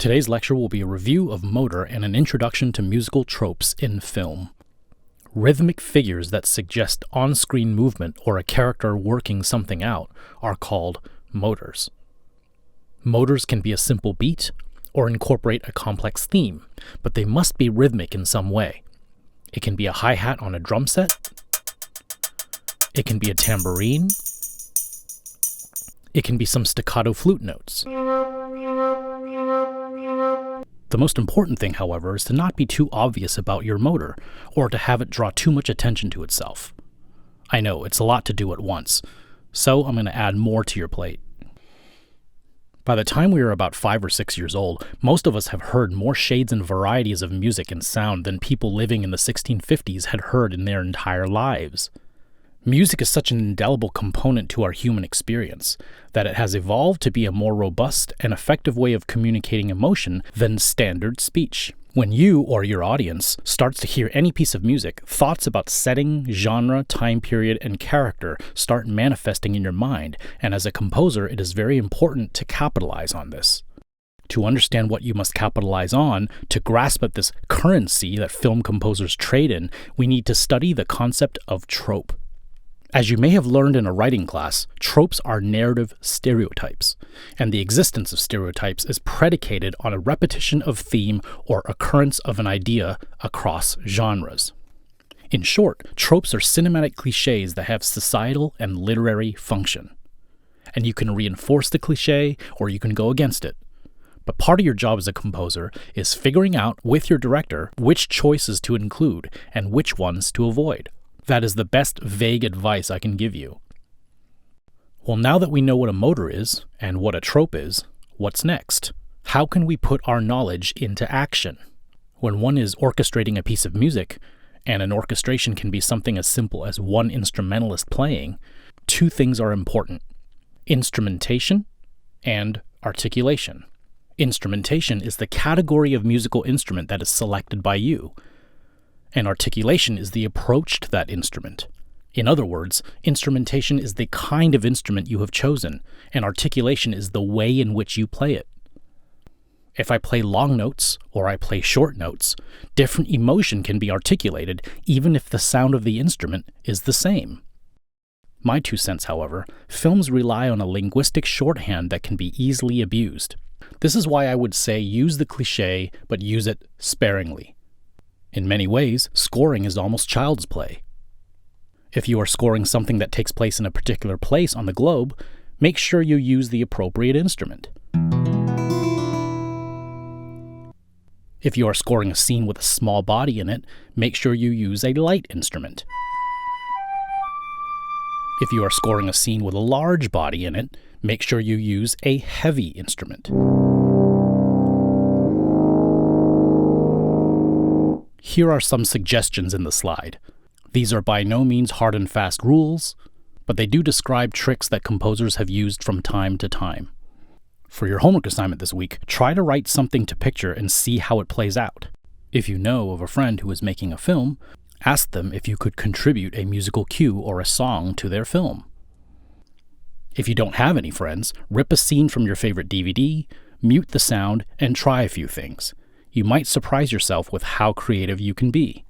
Today's lecture will be a review of motor and an introduction to musical tropes in film. Rhythmic figures that suggest on-screen movement or a character working something out are called motors. Motors can be a simple beat or incorporate a complex theme, but they must be rhythmic in some way. It can be a hi-hat on a drum set. It can be a tambourine. It can be some staccato flute notes. The most important thing, however, is to not be too obvious about your motor, or to have it draw too much attention to itself. I know, it's a lot to do at once, so I'm going to add more to your plate. By the time we were about 5 or 6 years old, most of us have heard more shades and varieties of music and sound than people living in the 1650s had heard in their entire lives. Music is such an indelible component to our human experience that it has evolved to be a more robust and effective way of communicating emotion than standard speech. When you or your audience starts to hear any piece of music, thoughts about setting, genre, time period, and character start manifesting in your mind, and as a composer, it is very important to capitalize on this. To understand what you must capitalize on, to grasp at this currency that film composers trade in, we need to study the concept of trope. As you may have learned in a writing class, tropes are narrative stereotypes, and the existence of stereotypes is predicated on a repetition of theme or occurrence of an idea across genres. In short, tropes are cinematic cliches that have societal and literary function. And you can reinforce the cliche or you can go against it. But part of your job as a composer is figuring out with your director which choices to include and which ones to avoid. That is the best vague advice I can give you. Well, now that we know what a motor is and what a trope is, what's next? How can we put our knowledge into action? When one is orchestrating a piece of music, and an orchestration can be something as simple as one instrumentalist playing, two things are important: instrumentation and articulation. Instrumentation is the category of musical instrument that is selected by you, and articulation is the approach to that instrument. In other words, instrumentation is the kind of instrument you have chosen, and articulation is the way in which you play it. If I play long notes or I play short notes, different emotion can be articulated even if the sound of the instrument is the same. My 2 cents, however, films rely on a linguistic shorthand that can be easily abused. This is why I would say use the cliché, but use it sparingly. In many ways, scoring is almost child's play. If you are scoring something that takes place in a particular place on the globe, make sure you use the appropriate instrument. If you are scoring a scene with a small body in it, make sure you use a light instrument. If you are scoring a scene with a large body in it, make sure you use a heavy instrument. Here are some suggestions in the slide. These are by no means hard and fast rules, but they do describe tricks that composers have used from time to time. For your homework assignment this week, try to write something to picture and see how it plays out. If you know of a friend who is making a film, ask them if you could contribute a musical cue or a song to their film. If you don't have any friends, rip a scene from your favorite DVD, mute the sound, and try a few things. You might surprise yourself with how creative you can be.